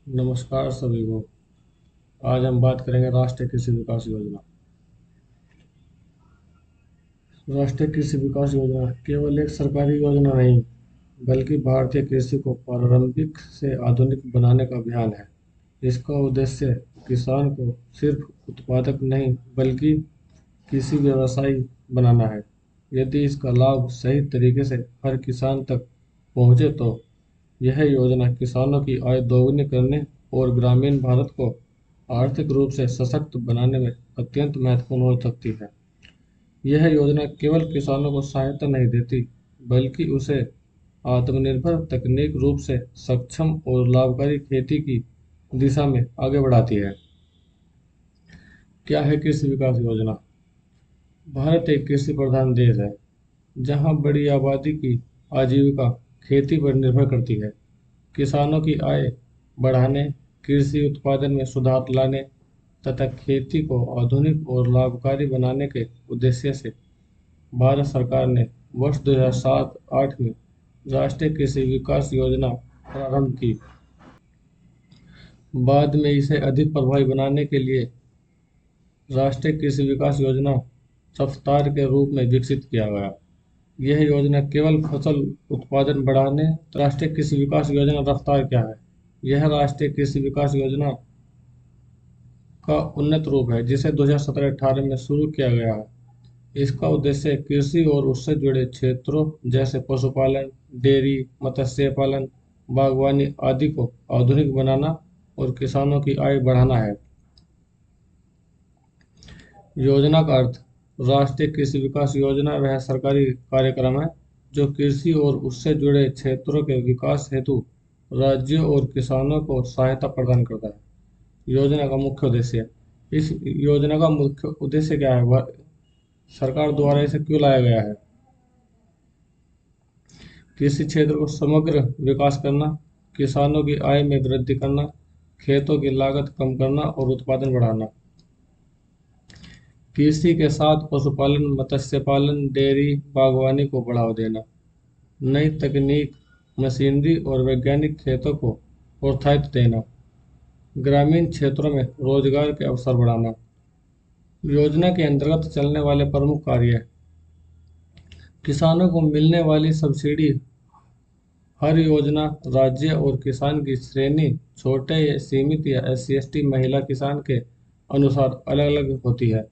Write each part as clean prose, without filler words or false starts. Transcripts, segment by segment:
नमस्कार सभी को। आज हम बात करेंगे राष्ट्रीय कृषि विकास योजना। राष्ट्रीय कृषि विकास योजना केवल एक सरकारी योजना नहीं, बल्कि भारतीय कृषि को प्रारंभिक से आधुनिक बनाने का अभियान है। इसका उद्देश्य किसान को सिर्फ उत्पादक नहीं, बल्कि कृषि व्यवसायी बनाना है। यदि इसका लाभ सही तरीके से हर किसान तक पहुंचे तो यह योजना किसानों की आय दोगुनी करने और ग्रामीण भारत को आर्थिक रूप से सशक्त बनाने में अत्यंत महत्वपूर्ण हो सकती है। यह योजना केवल किसानों को सहायता नहीं देती, बल्कि उसे आत्मनिर्भर तकनीक रूप से सक्षम और लाभकारी खेती की दिशा में आगे बढ़ाती है। क्या है कृषि विकास योजना? भारत एक कृषि प्रधान देश है, जहां बड़ी आबादी की आजीविका खेती पर निर्भर करती है। किसानों की आय बढ़ाने, कृषि उत्पादन में सुधार लाने तथा खेती को आधुनिक और लाभकारी बनाने के उद्देश्य से भारत सरकार ने वर्ष 2007-08 में राष्ट्रीय कृषि विकास योजना प्रारंभ की। बाद में इसे अधिक प्रभावी बनाने के लिए राष्ट्रीय कृषि विकास योजना रफ्तार के रूप में विकसित किया गया। यह योजना केवल फसल उत्पादन बढ़ाने। राष्ट्रीय कृषि विकास योजना रफ्तार क्या है? यह राष्ट्रीय कृषि विकास योजना का उन्नत रूप है, जिसे 2017-18 में शुरू किया गया है। इसका उद्देश्य कृषि और उससे जुड़े क्षेत्रों जैसे पशुपालन, डेयरी, मत्स्य पालन, बागवानी आदि को आधुनिक बनाना और किसानों की आय बढ़ाना है। योजना का अर्थ: राष्ट्रीय कृषि विकास योजना वह सरकारी कार्यक्रम है जो कृषि और उससे जुड़े क्षेत्रों के विकास हेतु राज्यों और किसानों को सहायता प्रदान करता है। योजना का मुख्य उद्देश्य: इस योजना का मुख्य उद्देश्य क्या है? सरकार द्वारा इसे क्यों लाया गया है? कृषि क्षेत्र को समग्र विकास करना, किसानों की आय में वृद्धि करना, खेतों की लागत कम करना और उत्पादन बढ़ाना। कृषि के साथ पशुपालन, मत्स्य पालन, डेयरी, बागवानी को बढ़ावा देना। नई तकनीक, मशीनरी और वैज्ञानिक खेतों को प्रोत्साहित देना। ग्रामीण क्षेत्रों में रोजगार के अवसर बढ़ाना। योजना के अंतर्गत चलने वाले प्रमुख कार्य: किसानों को मिलने वाली सब्सिडी। हर योजना राज्य और किसान की श्रेणी छोटे या सीमित या SC/ST महिला किसान के अनुसार अलग अलग होती है।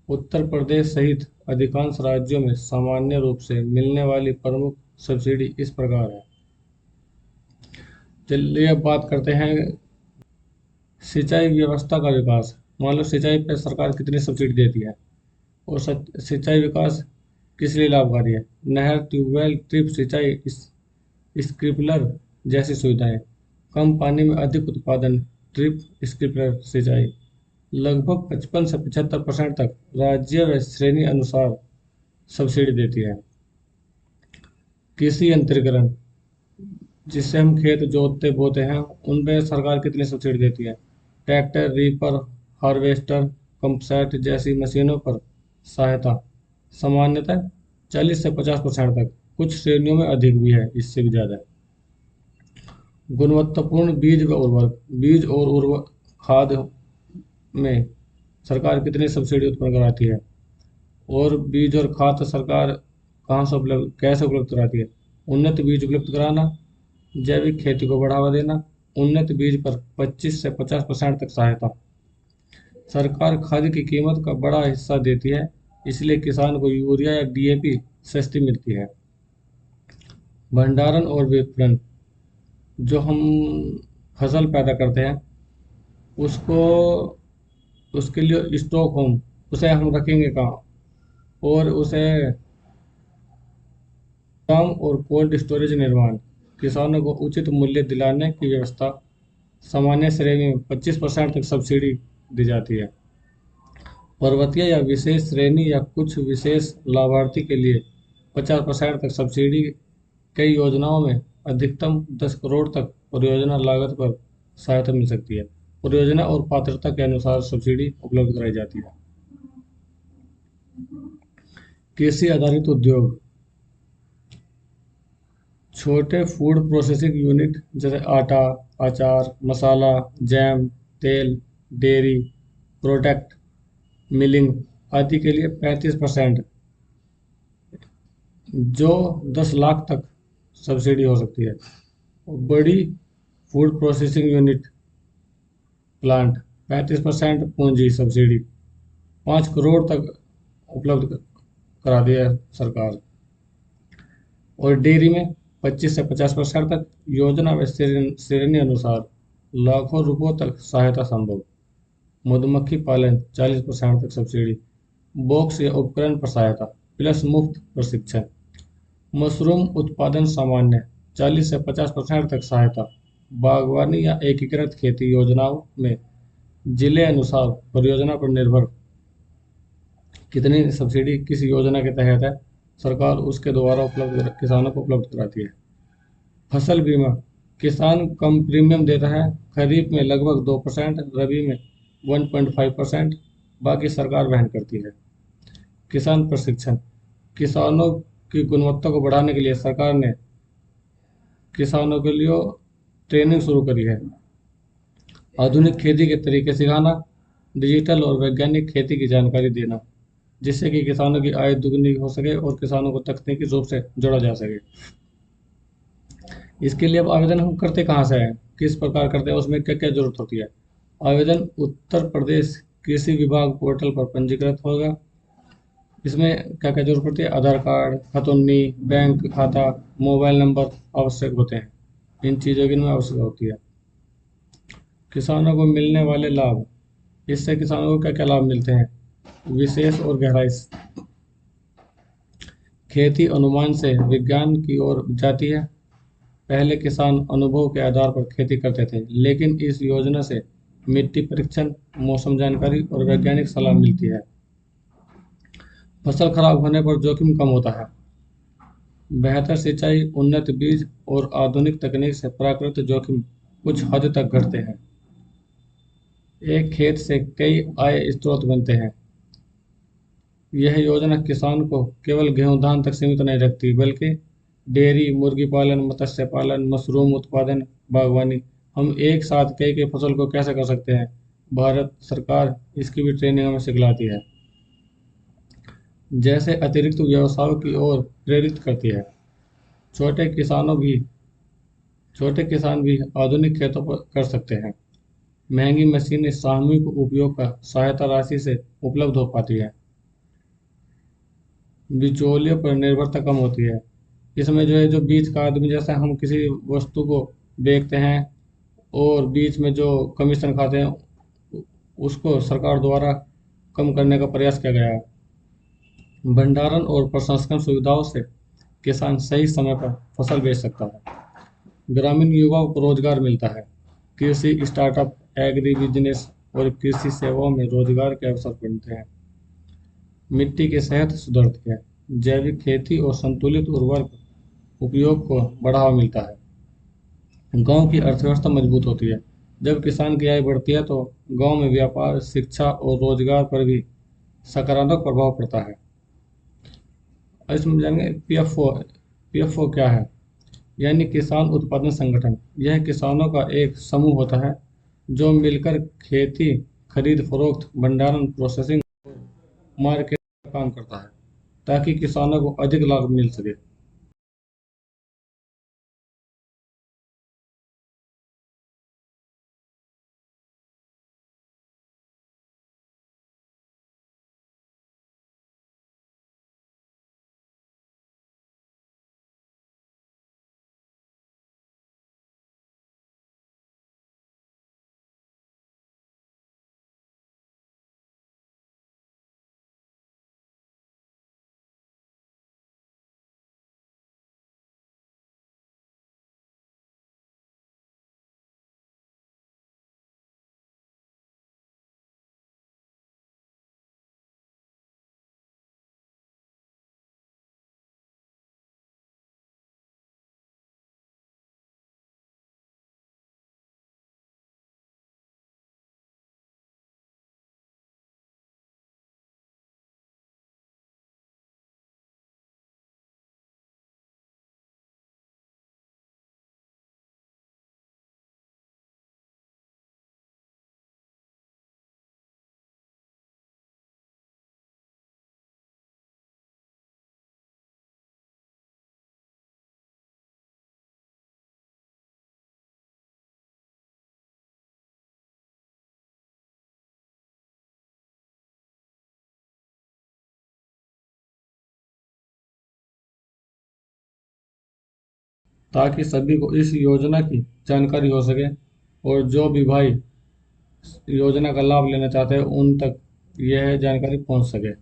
उत्तर प्रदेश सहित अधिकांश राज्यों में सामान्य रूप से मिलने वाली प्रमुख सब्सिडी इस प्रकार है। चलिए अब बात करते हैं सिंचाई व्यवस्था का विकास। मान लो सिंचाई पर सरकार कितनी सब्सिडी देती है और सिंचाई विकास किस लिए लाभकारी है। नहर, ट्यूबवेल, ड्रिप सिंचाई, स्प्रिंकलर जैसी सुविधाएं। कम पानी में अधिक उत्पादन, ड्रिप स्प्रिंकलर सिंचाई। लगभग 55 से 75% तक राज्य व श्रेणी अनुसार सब्सिडी देती है। कृषि यंत्रीकरण, जिससे हम खेत जोतते बोते हैं, उनपे सरकार कितनी सब्सिडी देती है। ट्रैक्टर, रीपर, हार्वेस्टर, पंपसेट जैसी मशीनों पर सहायता सामान्यतः 40 से 50% तक, कुछ श्रेणियों में अधिक भी है, इससे भी ज़्यादा है। गुणवत्तापूर्ण बीज व उर्वरक, बीज और उर्वरक खाद में सरकार कितनी सब्सिडी उत्पन्न कराती है। और बीज और खाद सरकार कहाँ से उपलब्ध, कैसे उपलब्ध कराती है। उन्नत बीज उपलब्ध कराना, जैविक खेती को बढ़ावा देना, उन्नत बीज पर 25 से 50% तक सहायता। सरकार खाद की कीमत का बड़ा हिस्सा देती है, इसलिए किसान को यूरिया या DAP सस्ती मिलती है। भंडारण और विपणन, जो हम फसल पैदा करते हैं उसको, उसके लिए स्टॉक होम, उसे हम रखेंगे कहाँ और उसे दाम और कोल्ड स्टोरेज निर्माण, किसानों को उचित मूल्य दिलाने की व्यवस्था। सामान्य श्रेणी में 25% तक सब्सिडी दी जाती है। पर्वतीय या विशेष श्रेणी या कुछ विशेष लाभार्थी के लिए 50% तक सब्सिडी। कई योजनाओं में अधिकतम 10 करोड़ तक परियोजना लागत पर सहायता मिल सकती है। परियोजना और पात्रता के अनुसार सब्सिडी उपलब्ध कराई जाती है। कृषि आधारित उद्योग, छोटे फूड प्रोसेसिंग यूनिट जैसे आटा, अचार, मसाला, जैम, तेल, डेयरी प्रोडक्ट, मिलिंग आदि के लिए 35%, जो 10 लाख तक सब्सिडी हो सकती है। और बड़ी फूड प्रोसेसिंग यूनिट प्लांट 35% पूंजी सब्सिडी 5 करोड़ तक उपलब्ध करा दिया है सरकार। और डेयरी में 25 से 50% तक योजना व श्रेणी अनुसार लाखों रुपयों तक सहायता संभव। मधुमक्खी पालन 40% तक सब्सिडी, बॉक्स या उपकरण पर सहायता प्लस मुफ्त प्रशिक्षण। मशरूम उत्पादन सामान्य 40 से 50% तक सहायता। बागवानी या एकीकृत खेती योजनाओं में जिले अनुसार परियोजना पर निर्भर कितनी सब्सिडी किस योजना के तहत है, सरकार उसके द्वारा उपलब्ध किसानों को उपलब्ध कराती है। फसल बीमा किसान कम प्रीमियम देता है, खरीफ में लगभग 2%, रबी में 1.5%, बाकी सरकार वहन करती है। किसान प्रशिक्षण किसानों की गुणवत्ता को बढ़ाने के लिए सरकार ने किसानों के लिए ट्रेनिंग शुरू करी है। आधुनिक खेती के तरीके सिखाना, डिजिटल और वैज्ञानिक खेती की जानकारी देना, जिससे कि किसानों की आय दुगनी हो सके और किसानों को तकनीकी रूप से जोड़ा जा सके। इसके लिए अब आवेदन हम करते कहाँ से हैं, किस प्रकार करते हैं, उसमें क्या क्या जरूरत होती है। आवेदन उत्तर प्रदेश कृषि विभाग पोर्टल पर पंजीकृत होगा। इसमें क्या क्या जरूरत पड़ती है, आधार कार्ड, खतौनी, बैंक खाता, मोबाइल नंबर आवश्यक होते हैं। इन चीज़ों की इनमें आवश्यकता होती है। किसानों को मिलने वाले लाभ, इससे किसानों को क्या क्या लाभ मिलते हैं, विशेष और गहराई से। खेती अनुमान से विज्ञान की ओर जाती है। पहले किसान अनुभव के आधार पर खेती करते थे, लेकिन इस योजना से मिट्टी परीक्षण, मौसम जानकारी और वैज्ञानिक सलाह मिलती है। फसल खराब होने पर जोखिम कम होता है। बेहतर सिंचाई, उन्नत बीज और आधुनिक तकनीक से प्राकृतिक जोखिम कुछ हद तक घटते हैं। एक खेत से कई आय स्रोत बनते हैं। यह योजना किसान को केवल गेहूं धान तक सीमित नहीं रखती, बल्कि डेयरी, मुर्गी पालन, मत्स्य पालन, मशरूम उत्पादन, बागवानी, हम एक साथ कई कई फसल को कैसे कर सकते हैं। भारत सरकार इसकी भी ट्रेनिंग हमें सिखलाती है, जैसे अतिरिक्त व्यवसायों की ओर प्रेरित करती है। छोटे किसानों भी छोटे किसान भी आधुनिक खेतों पर कर सकते हैं। महंगी मशीनें सामूहिक उपयोग का सहायता राशि से उपलब्ध हो पाती है। बिचौलियों पर निर्भरता कम होती है। इसमें जो है, जो बीच का आदमी, जैसे हम किसी वस्तु को बेचते हैं और बीच में जो कमीशन खाते हैं, उसको सरकार द्वारा कम करने का प्रयास किया गया है। भंडारण और प्रसंस्करण सुविधाओं से किसान सही समय पर फसल बेच सकता है। ग्रामीण युवाओं को रोजगार मिलता है। कृषि स्टार्टअप, एग्री बिजनेस और कृषि सेवाओं में रोजगार के अवसर बनते हैं। मिट्टी की सेहत सुधरती है। जैविक खेती और संतुलित उर्वरक उपयोग को बढ़ावा मिलता है। गांव की अर्थव्यवस्था मजबूत होती है। जब किसान की आय बढ़ती है तो गांव में व्यापार, शिक्षा और रोजगार पर भी सकारात्मक प्रभाव पड़ता है। अब इसमें जानेंगे पीएफओ। पीएफओ क्या है, यानी किसान उत्पादन संगठन। यह किसानों का एक समूह होता है जो मिलकर खेती, खरीद फरोख्त, भंडारण, प्रोसेसिंग, मार्केट का काम करता है, ताकि किसानों को अधिक लाभ मिल सके। ताकि सभी को इस योजना की जानकारी हो सके और जो भी भाई योजना का लाभ लेना चाहते हैं उन तक यह जानकारी पहुंच सके।